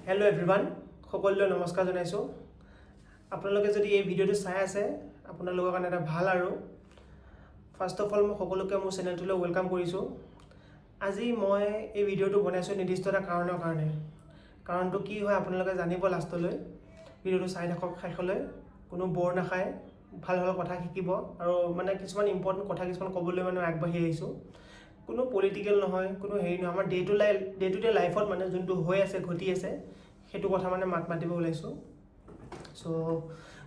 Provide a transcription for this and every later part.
Hello' everyone, সকলোলৈ নমস্কাৰ জনাইছোঁ। আপোনালোকে যদি এই ভিডিঅ'টো চাই আছে, আপোনালোকৰ কাৰণে এটা ভাল আৰু ফাৰ্ষ্ট অফ অল মই সকলোকে মোৰ চেনেলটোলৈ ৱেলকাম কৰিছোঁ। আজি মই এই ভিডিঅ'টো বনাইছোঁ নিৰ্দিষ্ট এটা কাৰণৰ কাৰণে। কাৰণটো কি হয় আপোনালোকে জানিব লাষ্টলৈ। ভিডিঅ'টো চাই থাকক শেষলৈ, কোনো বৰ নাখায়, ভাল ভাল কথা শিকিব আৰু মানে কিছুমান ইম্পৰ্টেণ্ট কথা কিছুমান ক'বলৈ মানে আগবাঢ়ি আহিছোঁ। কোনো পলিটিকেল নহয়, কোনো হেৰি নহয়, আমাৰ ডে টু ডে লাইফত মানে যোনটো হৈ আছে ঘটি আছে সেইটো কথা মানে মাত মাতিব ওলাইছোঁ। চ'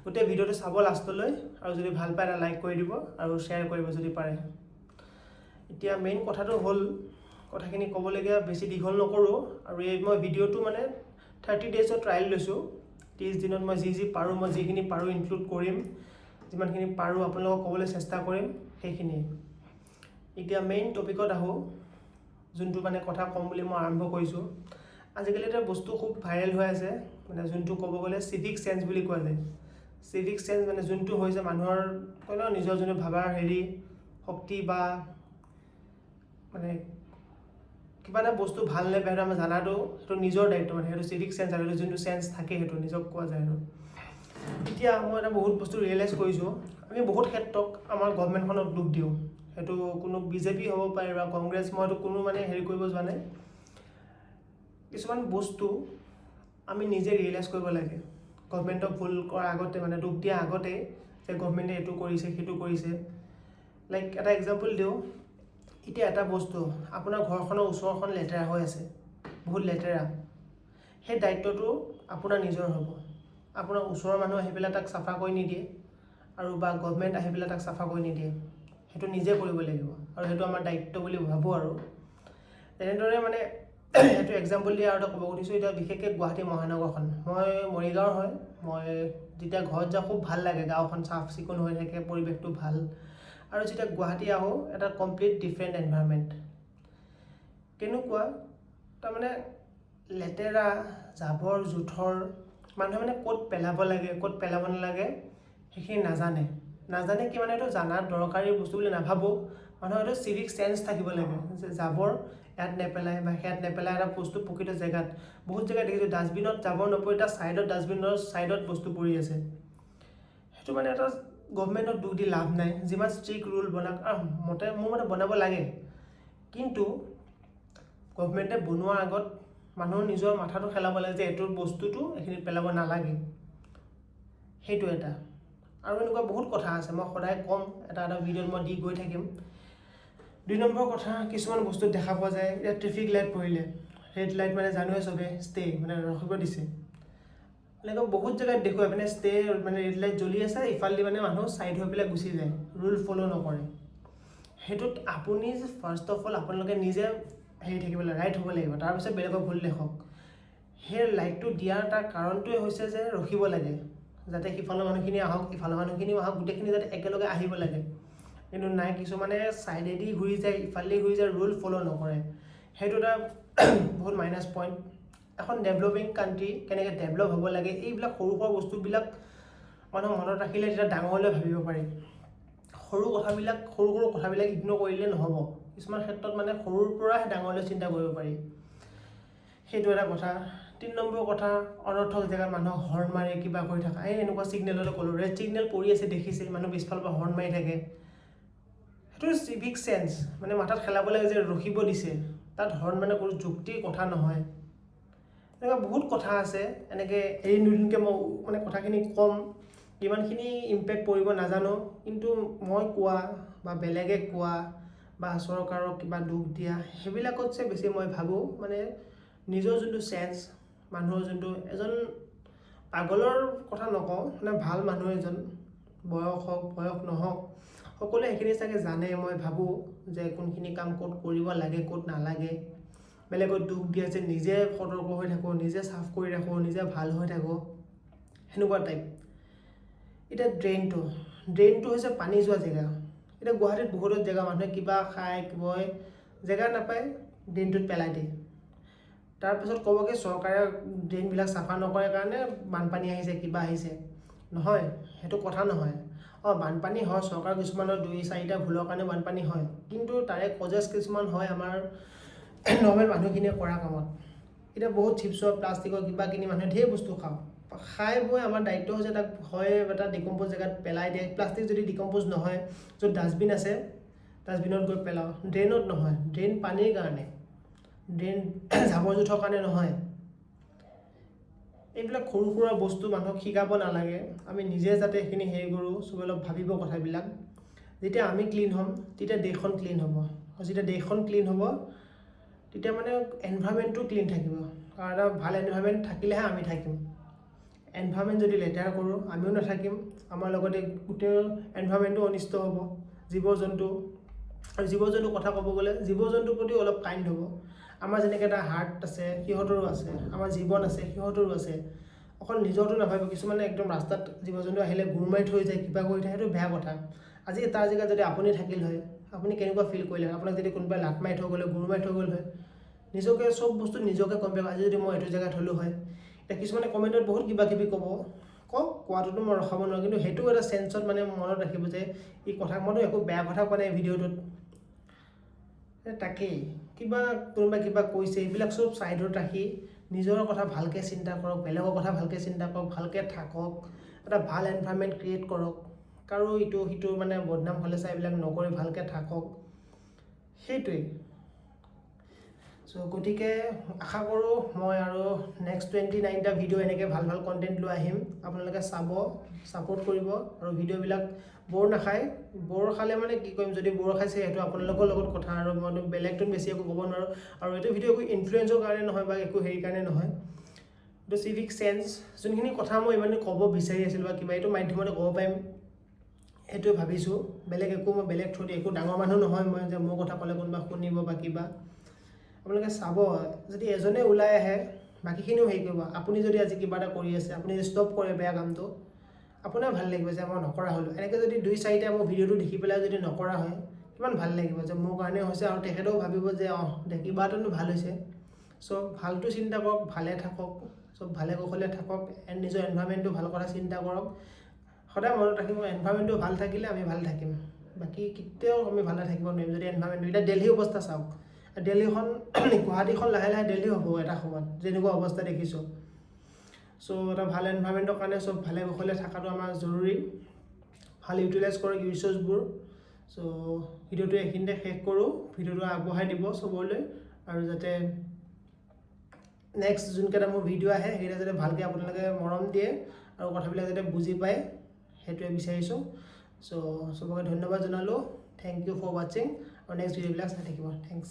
গোটেই ভিডিঅ'টো চাব লাষ্টলৈ আৰু যদি ভাল পায় এটা লাইক কৰি দিব আৰু শ্বেয়াৰ কৰিব যদি পাৰে। এতিয়া মেইন কথাটো হ'ল, কথাখিনি ক'বলগীয়া বেছি দীঘল নকৰোঁ আৰু মই ভিডিঅ'টো মানে 30 ডেইজৰ ট্ৰায়েল লৈছোঁ। 30 দিনত মই যি পাৰোঁ, মই যিখিনি পাৰোঁ ইনক্লুড কৰিম, যিমানখিনি পাৰোঁ আপোনালোকক ক'বলৈ চেষ্টা কৰিম সেইখিনি। এতিয়া মেইন টপিকত আহোঁ, যোনটো মানে কথা ক'ম বুলি মই আৰম্ভ কৰিছোঁ। আজিকালি এটা বস্তু খুব ভাইৰেল হৈ আছে, মানে যোনটো ক'ব গ'লে চিভিক চেঞ্চ বুলি কোৱা যায়। চিভিক চেঞ্চ মানে যোনটো হৈছে মানুহৰ নিজৰ যোনটো ভাবাৰ হেৰি শক্তি বা মানে কিবা এটা বস্তু ভাল নে বেয়া আমি জানাটো সেইটো নিজৰ দায়িত্ব, মানে সেইটো চিভিক চেঞ্চ আৰু যোনটো চেঞ্চ থাকে সেইটো নিজক কোৱা যায়। আৰু এতিয়া মই এটা বহুত বস্তু ৰিয়েলাইজ কৰিছোঁ, আমি বহুত ক্ষেত্ৰত আমাৰ গভৰ্ণমেণ্টখনক দুখ দিওঁ। সেইটো কোনো বিজেপি হ'ব পাৰে বা কংগ্ৰেছ, মইতো কোনো মানে হেৰি কৰিব যোৱা নাই। কিছুমান বস্তু আমি নিজে ৰিয়েলাইজ কৰিব লাগে। গভৰ্ণমেণ্টক ভুল কৰাৰ আগতে, মানে দুখ দিয়া আগতে, যে গভৰ্ণমেণ্টে এইটো কৰিছে সেইটো কৰিছে। লাইক এটা এক্সাম্পল দিওঁ, এতিয়া এটা বস্তু আপোনাৰ ঘৰখনৰ ওচৰখন লেতেৰা হৈ আছে, বহুত লেতেৰা, সেই দায়িত্বটো আপোনাৰ নিজৰ হ'ব। আপোনাৰ ওচৰৰ মানুহ আহি পেলাই তাক চাফা কৰি নিদিয়ে আৰু বা গভৰ্ণমেণ্ট আহি পেলাই তাক চাফা কৰি নিদিয়ে, সেইটো নিজে কৰিব লাগিব আৰু সেইটো আমাৰ দায়িত্ব বুলি ভাবোঁ। আৰু তেনেদৰে মানে সেইটো এক্সাম্পল দিয়া আৰু এটা ক'ব খুজিছোঁ। এতিয়া বিশেষকৈ গুৱাহাটী মহানগৰখন, মই মৰিগাঁৱৰ হয়, মই যেতিয়া ঘৰত যাওঁ খুব ভাল লাগে, গাঁওখন চাফ চিকুণ হৈ থাকে, পৰিৱেশটো ভাল। আৰু যেতিয়া গুৱাহাটী আহোঁ এটা কমপ্লিট ডিফাৰেণ্ট এনভাইৰনমেণ্ট। কেনেকুৱা তাৰমানে লেতেৰা, জাবৰ জোঁথৰ, মানুহে মানে ক'ত পেলাব লাগে ক'ত পেলাব নালাগে সেইখিনি নাজানে কি মানে এইটো জানাত দৰকাৰী বস্তু বুলি নাভাবোঁ। মানুহৰ এইটো চিভিক চেঞ্চ থাকিব লাগে যে জাবৰ ইয়াত নেপেলায় বা সেয়াত নেপেলায়। এটা বস্তু প্ৰকৃত জেগাত, বহুত জেগাত দেখিছোঁ ডাষ্টবিনত জাবৰ নপৰি তাৰ ছাইডত, ডাষ্টবিনৰ ছাইডত বস্তু পৰি আছে। সেইটো মানে এটা গভৰ্ণমেণ্টক দুখ দি লাভ নাই। যিমান ষ্ট্ৰিক্ট ৰুল বনাওক, মোৰ মতে বনাব লাগে, কিন্তু গভৰ্ণমেণ্টে বনোৱাৰ আগত মানুহৰ নিজৰ মাথাটো খেলাব লাগে যে এইটো বস্তুটো এইখিনিত পেলাব নালাগে। সেইটো এটা। আৰু এনেকুৱা বহুত কথা আছে, মই সদায় ক'ম, এটা ভিডিঅ'ত মই দি গৈ থাকিম। 2 নম্বৰ কথা, কিছুমান বস্তুত দেখা পোৱা যায়, এতিয়া ট্ৰেফিক লাইট পৰিলে, ৰেড লাইট মানে জানোৱে চবে ষ্টে মানে ৰখিব দিছে। এনেকুৱা বহুত জেগাত দেখোঁ মানে ষ্টে মানে ৰেড লাইট জ্বলি আছে, ইফালেদি মানে মানুহ ছাইড হৈ পেলাই গুচি যায়, ৰুল ফ'ল' নকৰে। সেইটোত আপুনি ফাৰ্ষ্ট অফ অল আপোনালোকে নিজে হেৰি থাকিব লাগে, ৰাইট হ'ব লাগিব, তাৰপিছত বেলেগক ভুল দেখক। সেই লাইটটো দিয়াৰ তাৰ কাৰণটোৱে হৈছে যে ৰখিব লাগে, যাতে সিফালৰ মানুহখিনি আহক, ইফালৰ মানুহখিনিও আহক, গোটেইখিনি যাতে একেলগে আহিব লাগে। কিন্তু নাই, কিছুমানে ছাইডেদি ঘূৰি যায়, ইফালেদি ঘূৰি যায়, ৰুল ফ'ল' নকৰে। সেইটো এটা বহুত মাইনাছ পইণ্ট। এখন ডেভেলপিং কাণ্ট্ৰি কেনেকৈ ডেভেলপ হ'ব লাগে, এইবিলাক সৰু সৰু বস্তুবিলাক মানুহ মনত ৰাখিলে তেতিয়া ডাঙৰলৈ ভাবিব পাৰি। সৰু কথাবিলাক ইগন'ৰ কৰিলে নহ'ব। কিছুমান ক্ষেত্ৰত মানে সৰুৰ পৰাই ডাঙৰলৈ চিন্তা কৰিব পাৰি। সেইটো এটা কথা। 3 নম্বৰ কথা, অনৰ্থক জেগাত মানুহক হৰ্ণ মাৰি কিবা কৰি থকা। এনেকুৱা ছিগনেলতে ক'লোঁ, ৰেড ছিগনেল পৰি আছে দেখিছে, মানুহ পিছফালৰ পৰা হৰ্ণ মাৰি থাকে। সেইটো চিভিক চেঞ্চ, মানে মাথাত খেলাব লাগে যে ৰখিব দিছে, তাত হৰ্ণ মানে কোনো যুক্তিৰ কথা নহয়। এনেকুৱা বহুত কথা আছে, এনেকৈ এৰি নতুনকৈ মই মানে কথাখিনি ক'ম, ইমানখিনি ইম্পেক্ট পৰিব নাজানো, কিন্তু মই কোৱা বা বেলেগে কোৱা বা চৰকাৰক কিবা দুখ দিয়া সেইবিলাকতছে বেছি মই ভাবোঁ মানে নিজৰ যোনটো চেঞ্চ, মানুহৰ যোনটো, এজন পাগলৰ কথা নকওঁ, মানে ভাল মানুহ এজন, বয়স হওক বয়স নহওক, সকলোৱে সেইখিনি চাগে জানে। মই ভাবোঁ যে কোনখিনি কাম ক'ত কৰিব লাগে ক'ত নালাগে। বেলেগত দুখ দিয়া যে নিজে সতৰ্ক হৈ থাকোঁ, নিজে চাফ কৰি ৰাখোঁ, নিজে ভাল হৈ থাকোঁ, সেনেকুৱা টাইপ। এতিয়া ড্ৰেইনটো হৈছে পানী যোৱা জেগা। এতিয়া গুৱাহাটীত বহুতো জেগা মানুহে কিবা খায় বয়, জেগা নাপায়, ড্ৰেইনটোত পেলাই দিয়ে। তাৰপিছত ক'ব কি চৰকাৰে ড্ৰেইনবিলাক চাফা নকৰে কাৰণে বানপানী আহিছে, কিবা আহিছে। নহয়, সেইটো কথা নহয়। বানপানী হয়, চৰকাৰ কিছুমানৰ 2-4টা ভুলৰ কাৰণে বানপানী হয়, কিন্তু তাৰে কজেছ কিছুমান হয় আমাৰ নৰ্মেল মানুহখিনিয়ে কৰা কামত। এতিয়া বহুত চিপছৰ প্লাষ্টিকৰ কিবা কিনি মানুহে ঢেৰ বস্তু খাই বৈ আমাৰ দায়িত্ব হৈছে তাক হয় এটা ডিকম্প'জ জেগাত পেলাই দিয়ে। প্লাষ্টিক যদি ডিকম্প'জ নহয়, য'ত ডাষ্টবিন আছে ডাষ্টবিনত গৈ পেলাওঁ, ড্ৰেইনত নহয়, ড্ৰেইন পানীৰ কাৰণে, ড্ৰেইন জাবৰ জোঁথৰ কাৰণে নহয়। এইবিলাক সৰু সুৰা বস্তু মানুহক শিকাব নালাগে, আমি নিজে যাতে সেইখিনি হেৰি কৰোঁ, চবে অলপ ভাবিব কথাবিলাক। যেতিয়া আমি ক্লিন হ'ম তেতিয়া দেশখন ক্লিন হ'ব, আৰু যেতিয়া দেশখন ক্লিন হ'ব তেতিয়া মানে এনভাইৰনমেণ্টটো ক্লিন থাকিব, আৰু এটা ভাল এনভাইৰনমেণ্ট থাকিলেহে আমি থাকিম। এনভাইৰনমেণ্ট যদি লেতেৰা কৰোঁ আমিও নাথাকিম, আমাৰ লগতে গোটেই এনভাইৰনমেণ্টটো অনিষ্ট হ'ব, জীৱ জন্তু। আৰু জীৱ জন্তুৰ কথা ক'ব গ'লে জীৱ জন্তুৰ প্ৰতি অলপ কাইণ্ড হ'ব। আমাৰ যেনেকৈ এটা হাৰ্ট আছে সিহঁতৰো আছে, আমাৰ জীৱন আছে সিহঁতৰো আছে। অকল নিজৰটো নাভাবিব, কিছুমানে একদম ৰাস্তাত জীৱ জন্তু আহিলে গুৰ মাৰি থৈ যায়, কিবা কৰি থাকে, সেইটো বেয়া কথা। আজি তাৰ জেগাত যদি আপুনি থাকিল হয়, আপুনি কেনেকুৱা ফিল কৰিলে? আপোনাক যদি কোনোবাই লাট মাৰি থৈ গ'লে, গুৰ মাৰি থৈ গ'ল হয়, নিজকে চব বস্তু নিজকে কম্পেয়াৰ কৰা। আজি যদি মই এইটো জেগাত হ'লোঁ হয়, এতিয়া কিছুমানে কমেণ্টত বহুত কিবা কিবি ক'ব, কোৱাটোতো মই ৰখাব নোৱাৰোঁ, কিন্তু সেইটো এটা চেঞ্চত মানে মনত ৰাখিব যে এই কথা, মইতো একো বেয়া কথা কোৱা নাই ভিডিঅ'টোত। তাকেই কিবা কোনোবাই কিবা কৈছে, এইবিলাক চব ছাইডত ৰাখি নিজৰ কথা ভালকৈ চিন্তা কৰক, বেলেগৰ কথা ভালকৈ চিন্তা কৰক, ভালকৈ থাকক, এটা ভাল এনভাইৰনমেণ্ট ক্ৰিয়েট কৰক, কাৰো ইটো সিটো মানে বদনাম হ'লে চাই এইবিলাক নকৰি ভালকৈ থাকক, সেইটোৱেই। চ' গতিকে আশা কৰোঁ মই আৰু নেক্সট 29টা ভিডিঅ' এনেকৈ ভাল ভাল কণ্টেণ্ট লৈ আহিম, আপোনালোকে চাব, ছাপোৰ্ট কৰিব, আৰু ভিডিঅ'বিলাক বৰ নাখায়। বৰ খালে মানে কি কৰিম, যদি বৰ খাইছে সেইটো আপোনালোকৰ লগত কথা, আৰু মই বেলেগটো বেছি একো ক'ব নোৱাৰোঁ। আৰু এইটো ভিডিঅ' একো ইনফ্লুৱেঞ্চৰ কাৰণে নহয় বা একো হেৰি কাৰণে নহয়, এইটো চিভিক চেঞ্চ, যোনখিনি কথা মই ইমান ক'ব বিচাৰি আছিলোঁ বা কিবা এইটো মাধ্যমতে ক'ব পাৰিম সেইটোৱে ভাবিছোঁ। বেলেগ একো মই বেলেগ থৈ একো ডাঙৰ মানুহ নহয় মই যে মোৰ কথা ক'লে কোনোবা শুনিব বা কিবা। আপোনালোকে চাব, যদি এজনে ওলাই আহে বাকীখিনিও হেৰি কৰিব। আপুনি যদি আজি কিবা এটা কৰি আছে, আপুনি যদি ষ্টপ কৰে বেয়া কামটো, আপোনাৰ ভাল লাগিব যে মই নকৰা হ'লোঁ। এনেকৈ যদি 2-4টা মোৰ ভিডিঅ'টো দেখি পেলাই যদি নকৰা হয়, কিমান ভাল লাগিব যে মোৰ কাৰণে হৈছে, আৰু তেখেতেও ভাবিব যে কিবা এটানো ভাল হৈছে। চ' ভালটো চিন্তা কৰক, ভালে থাকক, চব ভালে কুশলে থাকক, নিজৰ এনভাইৰনমেণ্টটো ভাল কথা চিন্তা কৰক। সদায় মনত ৰাখিব, এনভাইৰনমেণ্টটো ভাল থাকিলে আমি ভাল থাকিম, বাকী কেতিয়াও আমি ভালে থাকিব নোৱাৰিম যদি এনভাইৰনমেণ্টটো। এতিয়া দিল্লীৰ অৱস্থা চাওক, দিল্লীখন গুৱাহাটীখন লাহে লাহে দিল্লী হ'ব এটা সময়ত, যেনেকুৱা অৱস্থা দেখিছোঁ। চ' এটা ভাল এনভাইৰনমেণ্টৰ কাৰণে চব ভালে কুশলে থকাটো আমাৰ জৰুৰী, ভাল ইউটিলাইজ কৰক ৰিচোৰ্চবোৰ। চ' ভিডিঅ'টো এইখিনিতে শেষ কৰোঁ, ভিডিঅ'টো আগবঢ়াই দিব চবলৈ, আৰু যাতে নেক্সট যোনকেইটা মোৰ ভিডিঅ' আহে সেইকেইটা যাতে ভালকৈ আপোনালোকে মৰম দিয়ে আৰু কথাবিলাক যাতে বুজি পায়, সেইটোৱে বিচাৰিছোঁ। চ' চবকে ধন্যবাদ জনালোঁ, থেংক ইউ ফৰ ৱাচিং, আৰু নেক্সট ভিডিঅ'বিলাক চাই থাকিব, থেংকছ।